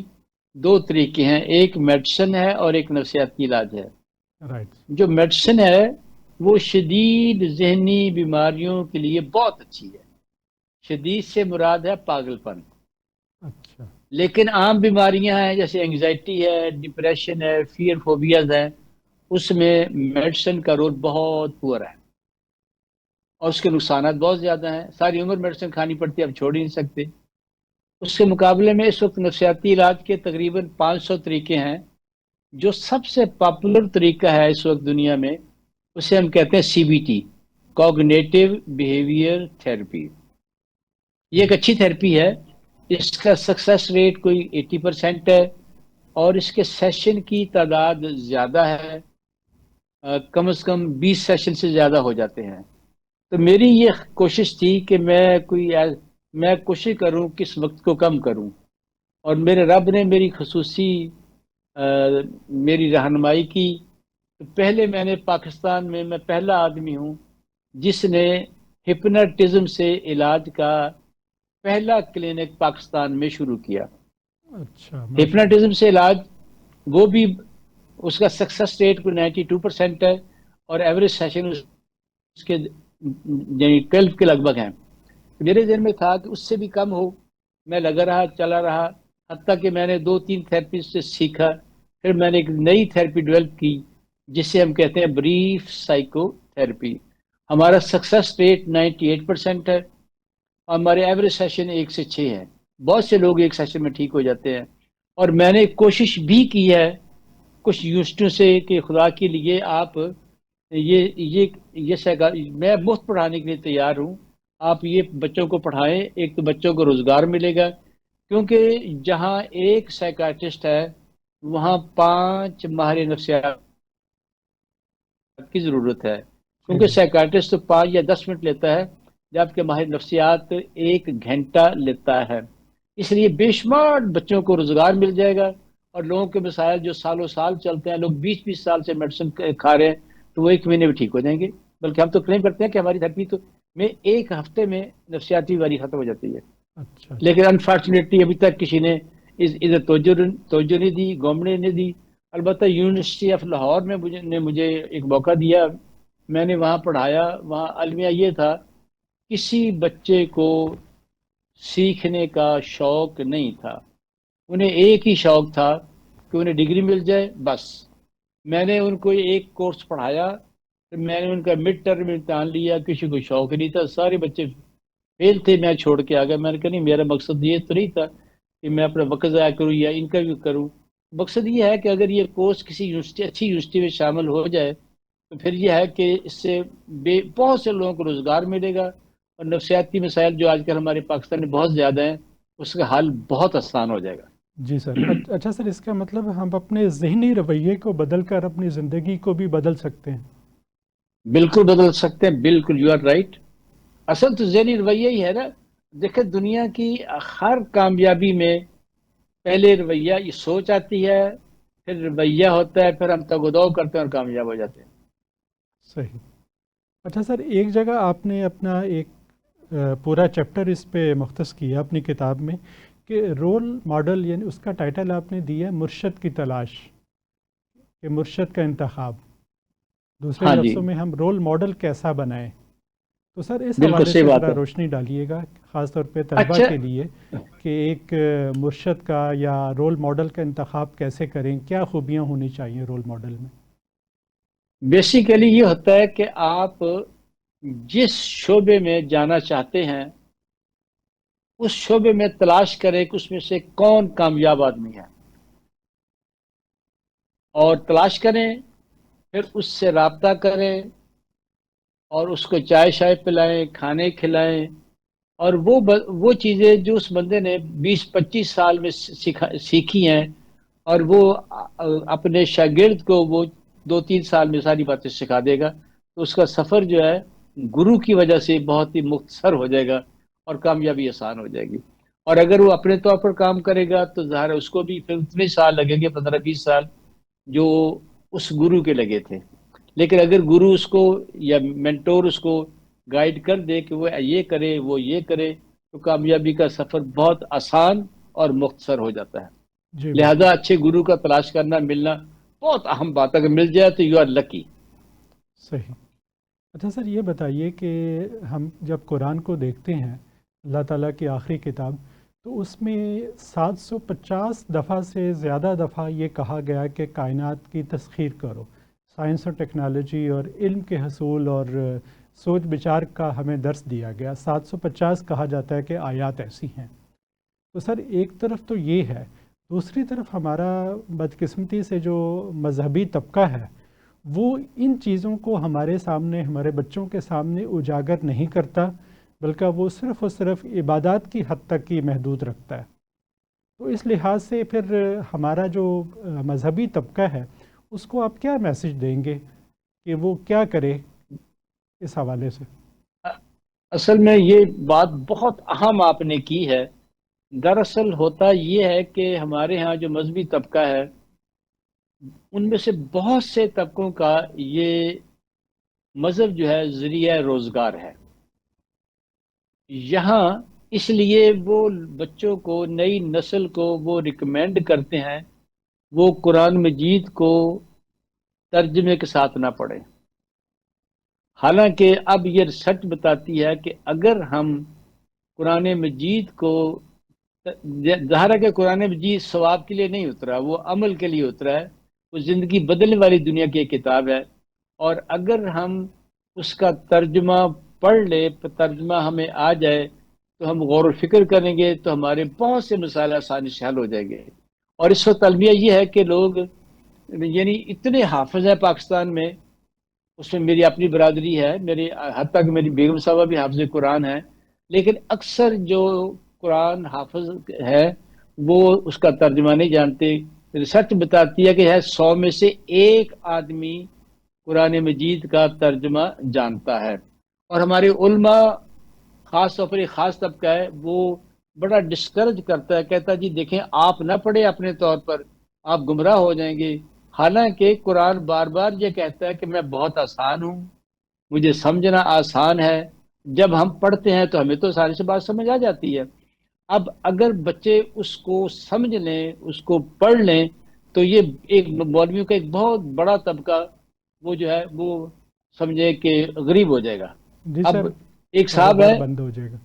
2 طریقے ہیں، ایک میڈیسن ہے اور ایک نفسیاتی علاج ہے۔ رائٹ۔ جو میڈیسن ہے وہ شدید ذہنی بیماریوں کے لیے بہت اچھی ہے، شدید سے مراد ہے پاگل پن۔ اچھا لیکن عام بیماریاں ہیں جیسے انگزائٹی ہے، ڈپریشن ہے، فیئر فوبیاز ہیں، اس میں میڈیسن کا رول بہت پور ہے اور اس کے نقصانات بہت زیادہ ہیں۔ ساری عمر میڈیسن کھانی پڑتی ہے، اب چھوڑ ہی نہیں سکتے۔ اس کے مقابلے میں اس وقت نفسیاتی علاج کے تقریباً 500 طریقے ہیں۔ جو سب سے پاپولر طریقہ ہے اس وقت دنیا میں اسے ہم کہتے ہیں CBT، کوگنیٹو بیہیویئر تھراپی۔ یہ ایک اچھی تھراپی ہے، اس کا سکسیس ریٹ کوئی 80% ہے، اور اس کے سیشن کی تعداد زیادہ ہے، کم از کم 20 سیشن سے زیادہ ہو جاتے ہیں۔ تو میری یہ کوشش تھی کہ میں کوشش کروں کہ اس وقت کو کم کروں، اور میرے رب نے میری خصوصی میری رہنمائی کی۔ تو پہلے میں نے پاکستان میں پہلا آدمی ہوں جس نے ہپناٹزم سے علاج کا پہلا کلینک پاکستان میں شروع کیا۔ اچھا، ماشاء ہپناٹزم سے علاج، وہ بھی اس کا سکسس ریٹ کو 92% ہے، اور ایوریج سیشن اس کے یعنی 12 کے لگ بھگ ہیں۔ میرے ذہن میں تھا کہ اس سے بھی کم ہو، میں لگا رہا، چلا رہا، حتیٰ کہ میں نے 2-3 تھراپی سے سیکھا۔ پھر میں نے ایک نئی تھراپی ڈیولپ کی جسے ہم کہتے ہیں بریف سائیکو تھراپی۔ ہمارا سکسس ریٹ 98% ہے، اور ہمارے ایوریج سیشن 1 سے 6 ہے۔ بہت سے لوگ ایک سیشن میں ٹھیک ہو جاتے ہیں، اور میں نے کوشش بھی کی ہے کچھ یونیورسٹیوں سے کہ خدا کے لیے آپ میں مفت پڑھانے کے لیے تیار ہوں، آپ یہ بچوں کو پڑھائیں، ایک تو بچوں کو روزگار ملے گا، کیونکہ جہاں ایک سائیکاٹرسٹ ہے وہاں 5 ماہر نفسیات کی ضرورت ہے، کیونکہ جی سائیکاٹرسٹ تو 5 یا 10 منٹ لیتا ہے، جبکہ ماہر نفسیات 1 گھنٹہ لیتا ہے۔ اس لیے بے شمار بچوں کو روزگار مل جائے گا، اور لوگوں کے مسائل جو سالوں سال چلتے ہیں، لوگ 20-20 سال سے میڈیسن کھا رہے ہیں، تو وہ 1 مہینے میں ٹھیک ہو جائیں گے۔ بلکہ ہم تو کلیم کرتے ہیں کہ ہماری تھراپی تو میں 1 ہفتے میں نفسیاتی بیماری ختم ہو جاتی ہے، اچھا لیکن اچھا انفارچونیٹلی ابھی تک کسی نے ادھر توجہ نہیں دی، گورنمنٹ نے دی۔ البتہ یونیورسٹی آف لاہور میں مجھے ایک موقع دیا، میں نے وہاں پڑھایا۔ وہاں المیہ یہ تھا، کسی بچے کو سیکھنے کا شوق نہیں تھا، انہیں ایک ہی شوق تھا کہ انہیں ڈگری مل جائے بس۔ میں نے ان کو ایک کورس پڑھایا، پھر میں نے ان کا مڈ ٹرم امتحان لیا، کسی کو شوق نہیں تھا، سارے بچے فیل تھے، میں چھوڑ کے آ گیا۔ میں نے کہا نہیں، میرا مقصد یہ تو نہیں تھا کہ میں اپنا وقت ضائع کروں یا انٹرویو کروں، مقصد یہ ہے کہ اگر یہ کورس کسی یونیورسٹی اچھی یونیورسٹی میں شامل ہو جائے تو پھر یہ ہے کہ اس سے بہت سے لوگوں کو روزگار ملے گا، اور نفسیاتی مسائل جو آج کل ہمارے پاکستان میں بہت زیادہ ہیں اس کا حل بہت آسان ہو جائے گا۔ جی سر۔ اچھا سر، اس کا مطلب ہم اپنے ذہنی رویے کو بدل کر اپنی زندگی کو بھی بدل سکتے ہیں؟ بالکل بدل سکتے ہیں، بالکل، یو آر رائٹ۔ اصل تو ذہنی رویہ ہی ہے نا۔ دیکھیں، دنیا کی ہر کامیابی میں پہلے رویہ، یہ سوچ آتی ہے، پھر رویہ ہوتا ہے، پھر ہم تگودو کرتے ہیں اور کامیاب ہو جاتے ہیں۔ صحیح۔ اچھا سر، ایک جگہ آپ نے اپنا ایک پورا چیپٹر اس پہ مختص کیا اپنی کتاب میں کہ رول ماڈل، یعنی اس کا ٹائٹل آپ نے دیا ہے مرشد کی تلاش، کہ مرشد کا انتخاب، دوسرے ہاں جی، لفظوں میں ہم رول ماڈل کیسا بنائیں۔ تو سر اس بالکل حوالے صحیح سے بات ذرا ہے۔ روشنی ڈالیے گا، خاص طور پہ طلباء اچھا، کے لیے، کہ ایک مرشد کا یا رول ماڈل کا انتخاب کیسے کریں، کیا خوبیاں ہونی چاہیے رول ماڈل میں؟ بیسیکلی یہ ہوتا ہے کہ آپ جس شعبے میں جانا چاہتے ہیں اس شعبے میں تلاش کریں کہ اس میں سے کون کامیاب آدمی ہے، اور تلاش کریں، پھر اس سے رابطہ کریں، اور اس کو چائے شائے پلائیں، کھانے کھلائیں، اور وہ چیزیں جو اس بندے نے 20-25 سال میں سیکھی ہیں، اور وہ اپنے شاگرد کو وہ 2-3 سال میں ساری باتیں سکھا دے گا، تو اس کا سفر جو ہے گرو کی وجہ سے بہت ہی مختصر ہو جائے گا، اور کامیابی آسان ہو جائے گی۔ اور اگر وہ اپنے طور پر کام کرے گا تو ظاہر ہے اس کو بھی پھر اتنے سال لگیں گے، 15-20 سال جو اس گرو کے لگے تھے۔ لیکن اگر گرو اس کو یا مینٹور اس کو گائیڈ کر دے کہ وہ یہ کرے، وہ یہ کرے، تو کامیابی کا سفر بہت آسان اور مختصر ہو جاتا ہے۔ جی بالکل لہذا اچھے گرو کا تلاش کرنا، ملنا بہت اہم بات ہے۔ اگر مل جائے تو یو آر لکی۔ صحیح۔ اچھا سر، یہ بتائیے کہ ہم جب قرآن کو دیکھتے ہیں، اللہ تعالیٰ کی آخری کتاب، تو اس میں 750 دفعہ سے زیادہ دفعہ یہ کہا گیا کہ کائنات کی تسخیر کرو، سائنس اور ٹیکنالوجی اور علم کے حصول اور سوچ بچار کا ہمیں درس دیا گیا۔ 750 کہا جاتا ہے کہ آیات ایسی ہیں۔ تو سر ایک طرف تو یہ ہے، دوسری طرف ہمارا بدقسمتی سے جو مذہبی طبقہ ہے وہ ان چیزوں کو ہمارے سامنے، ہمارے بچوں کے سامنے اجاگر نہیں کرتا، بلکہ وہ صرف اور صرف عبادات کی حد تک ہی محدود رکھتا ہے۔ تو اس لحاظ سے پھر ہمارا جو مذہبی طبقہ ہے اس کو آپ کیا میسج دیں گے کہ وہ کیا کرے اس حوالے سے؟ اصل میں یہ بات بہت اہم آپ نے کی ہے. دراصل ہوتا یہ ہے کہ ہمارے ہاں جو مذہبی طبقہ ہے ان میں سے بہت سے طبقوں کا یہ مذہب جو ہے ذریعہ روزگار ہے. یہاں اس لیے وہ بچوں کو، نئی نسل کو وہ ریکمینڈ کرتے ہیں وہ قرآن مجید کو ترجمے کے ساتھ نہ پڑھیں. حالانکہ اب یہ ریسرچ بتاتی ہے کہ اگر ہم قرآن مجید کو، ظاہر ہے کہ قرآن مجید ثواب کے لیے نہیں اترا، وہ عمل کے لیے اترا ہے، وہ زندگی بدلنے والی دنیا کی ایک کتاب ہے. اور اگر ہم اس کا ترجمہ پڑھ لیں، ترجمہ ہمیں آ جائے تو ہم غور و فکر کریں گے تو ہمارے بہت سے مسائل آسانی سے حل ہو جائیں گے. اور اس وقت المیہ یہ ہے کہ لوگ یعنی اتنے حافظ ہیں پاکستان میں، اس میں میری اپنی برادری ہے، میری حتیٰ کہ میری بیگم صاحبہ بھی حافظ قرآن ہے، لیکن اکثر جو قرآن حافظ ہے وہ اس کا ترجمہ نہیں جانتے. ریسرچ بتاتی ہے کہ 100 میں سے ایک آدمی قرآن مجید کا ترجمہ جانتا ہے. اور ہمارے علماء، خاص طور پر ایک خاص طبقہ ہے، وہ بڑا ڈسکرج کرتا ہے، کہتا ہے جی دیکھیں آپ نہ پڑھیں اپنے طور پر، آپ گمراہ ہو جائیں گے. حالانکہ قرآن بار بار یہ کہتا ہے کہ میں بہت آسان ہوں، مجھے سمجھنا آسان ہے. جب ہم پڑھتے ہیں تو ہمیں تو ساری سے بات سمجھ آ جاتی ہے. اب اگر بچے اس کو سمجھ لیں، اس کو پڑھ لیں، تو یہ ایک مولویوں کا ایک بہت بڑا طبقہ وہ جو ہے وہ سمجھے کہ غریب ہو جائے گا. جی اب سر، ایک صاحب کاروبار ہے، بند ہو جائے گا.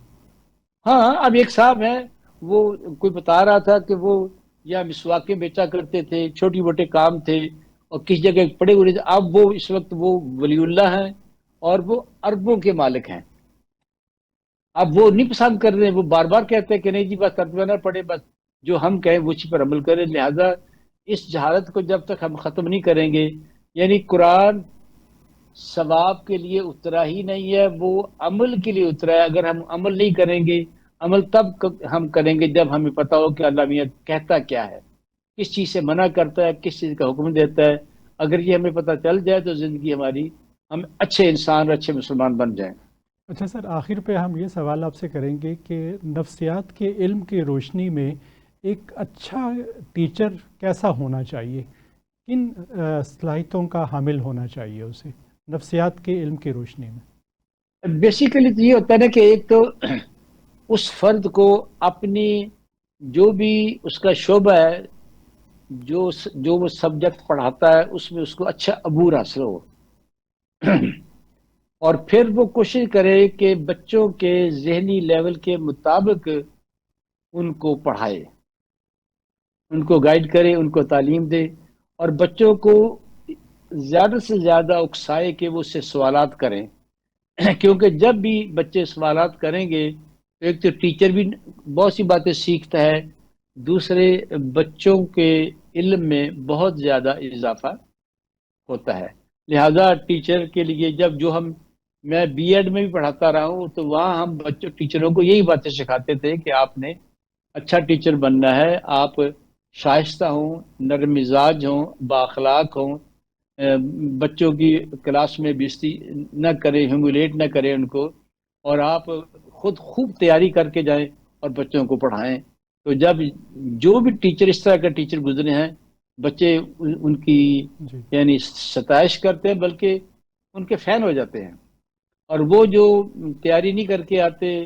ہاں اب ایک صاحب ہے، وہ کوئی بتا رہا تھا کہ وہ یا مسواکیں بیچا کرتے تھے، چھوٹی موٹے کام تھے، اور کس جگہ پڑے ہوئے تھے. اب وہ اس وقت وہ ولی اللہ ہیں اور وہ اربوں کے مالک ہیں. اب وہ نہیں پسند کر رہے ہیں، وہ بار بار کہتے ہیں کہ نہیں جی بس ترجمہ نہ پڑھے، بس جو ہم کہیں وہ اسی پر عمل کریں. لہذا اس جہالت کو جب تک ہم ختم نہیں کریں گے، یعنی قرآن ثواب کے لیے اترا ہی نہیں ہے، وہ عمل کے لیے اترا ہے. اگر ہم عمل نہیں کریں گے، عمل تب ہم کریں گے جب ہمیں پتا ہو کہ اللہ میاں کہتا کیا ہے، کس چیز سے منع کرتا ہے، کس چیز کا حکم دیتا ہے. اگر یہ ہمیں پتہ چل جائے تو زندگی ہماری، ہم اچھے انسان اور اچھے مسلمان بن جائیں. اچھا سر، آخر پہ ہم یہ سوال آپ سے کریں گے کہ نفسیات کے علم کی روشنی میں ایک اچھا ٹیچر کیسا ہونا چاہیے؟ کن صلاحیتوں کا حامل ہونا چاہیے اسے نفسیات کے علم کی روشنی میں؟ بیسیکلی تو یہ ہوتا ہے نا کہ ایک تو اس فرد کو اپنی جو بھی اس کا شعبہ ہے، جو وہ سبجیکٹ پڑھاتا ہے اس میں اس کو اچھا عبور حاصل ہو، اور پھر وہ کوشش کرے کہ بچوں کے ذہنی لیول کے مطابق ان کو پڑھائے، ان کو گائیڈ کرے، ان کو تعلیم دے، اور بچوں کو زیادہ سے زیادہ اکسائے کہ وہ اس سے سوالات کریں. کیونکہ جب بھی بچے سوالات کریں گے تو ایک تو ٹیچر بھی بہت سی باتیں سیکھتا ہے، دوسرے بچوں کے علم میں بہت زیادہ اضافہ ہوتا ہے. لہذا ٹیچر کے لیے میں بی ایڈ میں بھی پڑھاتا رہا ہوں تو وہاں ہم ٹیچروں کو یہی باتیں سکھاتے تھے کہ آپ نے اچھا ٹیچر بننا ہے، آپ شائستہ ہوں، نرم مزاج ہوں، بااخلاق ہوں، بچوں کی کلاس میں بےعزتی نہ کریں، ہیومولیٹ نہ کریں ان کو، اور آپ خود خوب تیاری کر کے جائیں اور بچوں کو پڑھائیں. تو جب جو بھی ٹیچر اس طرح کا ٹیچر گزرے ہیں، بچے ان کی جی یعنی ستائش کرتے ہیں بلکہ ان کے فین ہو جاتے ہیں. اور وہ جو تیاری نہیں کر کے آتے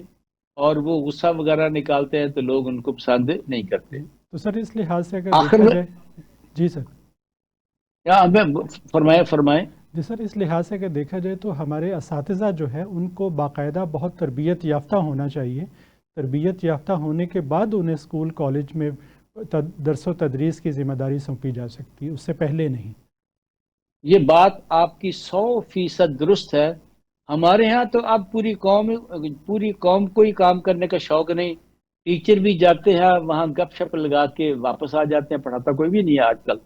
اور وہ غصہ وغیرہ نکالتے ہیں تو لوگ ان کو پسند نہیں کرتے. تو سر اس لحاظ سے اگر آخر دیکھا میں جائے، جی سر، فرمائیں. جی سر، اس لحاظ سے اگر دیکھا جائے تو ہمارے اساتذہ جو ہے ان کو باقاعدہ بہت تربیت یافتہ ہونا چاہیے. تربیت یافتہ ہونے کے بعد انہیں اسکول کالج میں درس و تدریس کی ذمہ داری سونپی جا سکتی ہے، اس سے پہلے نہیں. یہ بات آپ کی 100% درست ہے. ہمارے ہاں تو اب پوری قوم کو ہی کام کرنے کا شوق نہیں. ٹیچر بھی جاتے ہیں وہاں گپ شپ لگا کے واپس آ جاتے ہیں، پڑھاتا کوئی بھی نہیں ہے آج کل.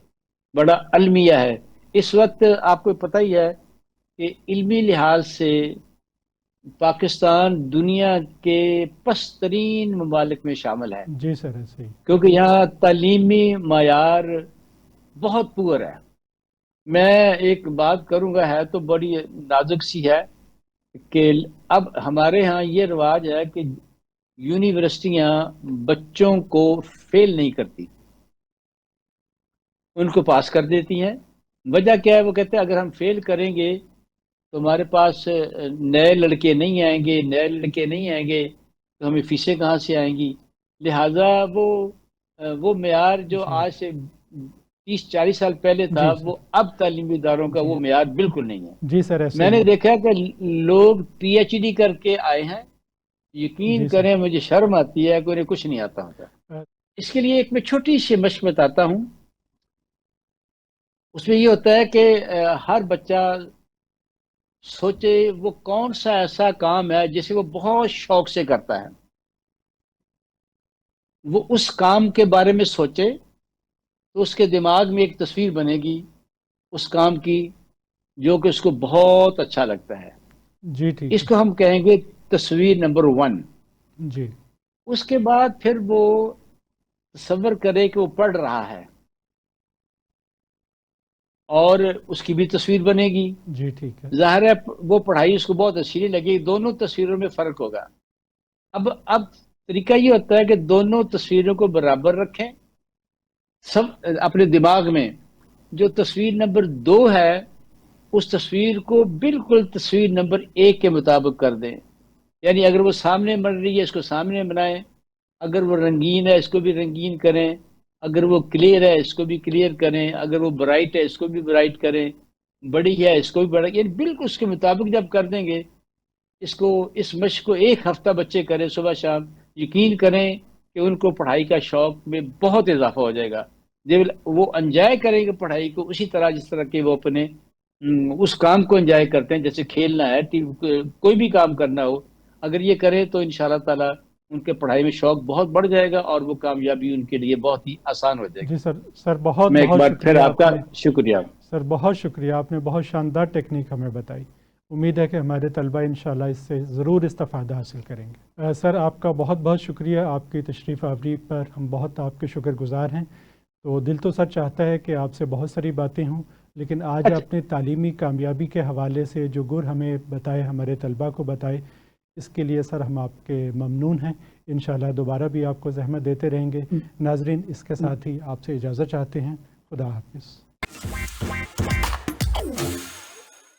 بڑا المیہ ہے اس وقت. آپ کو پتہ ہی ہے کہ علمی لحاظ سے پاکستان دنیا کے پست ترین ممالک میں شامل ہے، جی سر، ایسے ہی. کیونکہ یہاں تعلیمی معیار بہت پور ہے. میں ایک بات کروں گا، ہے تو بڑی نازک سی ہے، کہ اب ہمارے ہاں یہ رواج ہے کہ یونیورسٹیاں بچوں کو فیل نہیں کرتی، ان کو پاس کر دیتی ہیں. وجہ کیا ہے؟ وہ کہتے ہیں اگر ہم فیل کریں گے تو ہمارے پاس نئے لڑکے نہیں آئیں گے، نئے لڑکے نہیں آئیں گے تو ہمیں فیسیں کہاں سے آئیں گی. لہٰذا وہ معیار جو جی آج سے 30-40 سال پہلے تھا، جی سر. وہ اب تعلیمی اداروں کا جی وہ معیار بالکل نہیں ہے. جی سر، ایسے میں ہی نے ہے. دیکھا کہ لوگ پی ایچ ڈی کر کے آئے ہیں، جی یقین سر. کریں مجھے شرم آتی ہے کہ انہیں کچھ نہیں آتا ہوتا. اس کے لیے ایک میں چھوٹی سی مشق بتاتا ہوں. اس میں یہ ہوتا ہے کہ ہر بچہ سوچے وہ کون سا ایسا کام ہے جسے وہ بہت شوق سے کرتا ہے، وہ اس کام کے بارے میں سوچے تو اس کے دماغ میں ایک تصویر بنے گی اس کام کی جو کہ اس کو بہت اچھا لگتا ہے. جی ٹھیک اس ہے. کو ہم کہیں گے تصویر نمبر 1. جی اس کے بعد پھر وہ تصور کرے کہ وہ پڑھ رہا ہے اور اس کی بھی تصویر بنے گی. جی ٹھیک ہے. ظاہر ہے وہ پڑھائی اس کو بہت اچھی نہیں لگی، دونوں تصویروں میں فرق ہوگا. اب طریقہ یہ ہوتا ہے کہ دونوں تصویروں کو برابر رکھیں سب اپنے دماغ میں. جو تصویر نمبر 2 ہے اس تصویر کو بالکل تصویر نمبر 1 کے مطابق کر دیں. یعنی اگر وہ سامنے بن رہی ہے اس کو سامنے بنائیں، اگر وہ رنگین ہے اس کو بھی رنگین کریں، اگر وہ کلیئر ہے اس کو بھی کلیئر کریں، اگر وہ برائٹ ہے اس کو بھی برائٹ کریں، بڑی ہے اس کو بھی بڑا، یعنی بالکل اس کے مطابق جب کر دیں گے اس مشق کو 1 ہفتہ بچے کریں صبح شام، یقین کریں کہ ان کو پڑھائی کا شوق میں بہت اضافہ ہو جائے گا. وہ انجوائے کریں گے پڑھائی کو اسی طرح جس طرح کہ وہ اپنے اس کام کو انجوائے کرتے ہیں. جیسے کھیلنا ہے، کوئی بھی کام کرنا ہو، اگر یہ کریں تو انشاءاللہ تعالی ان کے پڑھائی میں شوق بہت بڑھ جائے گا اور وہ کامیابی ان کے لیے بہت ہی آسان ہو جائے جی گی. سر. سر بہت میں ایک بہت بار پھر شکریہ آپ آپ کا نے. شکریہ. سر بہت شکریہ، آپ نے بہت شاندار ٹیکنیک ہمیں بتائی. امید ہے کہ ہمارے طلبہ انشاءاللہ اس سے ضرور استفادہ حاصل کریں گے. سر آپ کا بہت بہت شکریہ، آپ کی تشریف آوری پر ہم بہت آپ کے شکر گزار ہیں. تو دل تو سر چاہتا ہے کہ آپ سے بہت ساری باتیں ہوں، لیکن آج اچھا، آپ نے تعلیمی کامیابی کے حوالے سے جو گر ہمیں بتائے، ہمارے طلبہ کو بتائے، اس کے لیے سر ہم آپ کے ممنون ہیں. انشاءاللہ دوبارہ بھی آپ کو زحمت دیتے رہیں گے. ناظرین، اس کے ساتھ ہی آپ سے اجازت چاہتے ہیں. خدا حافظ.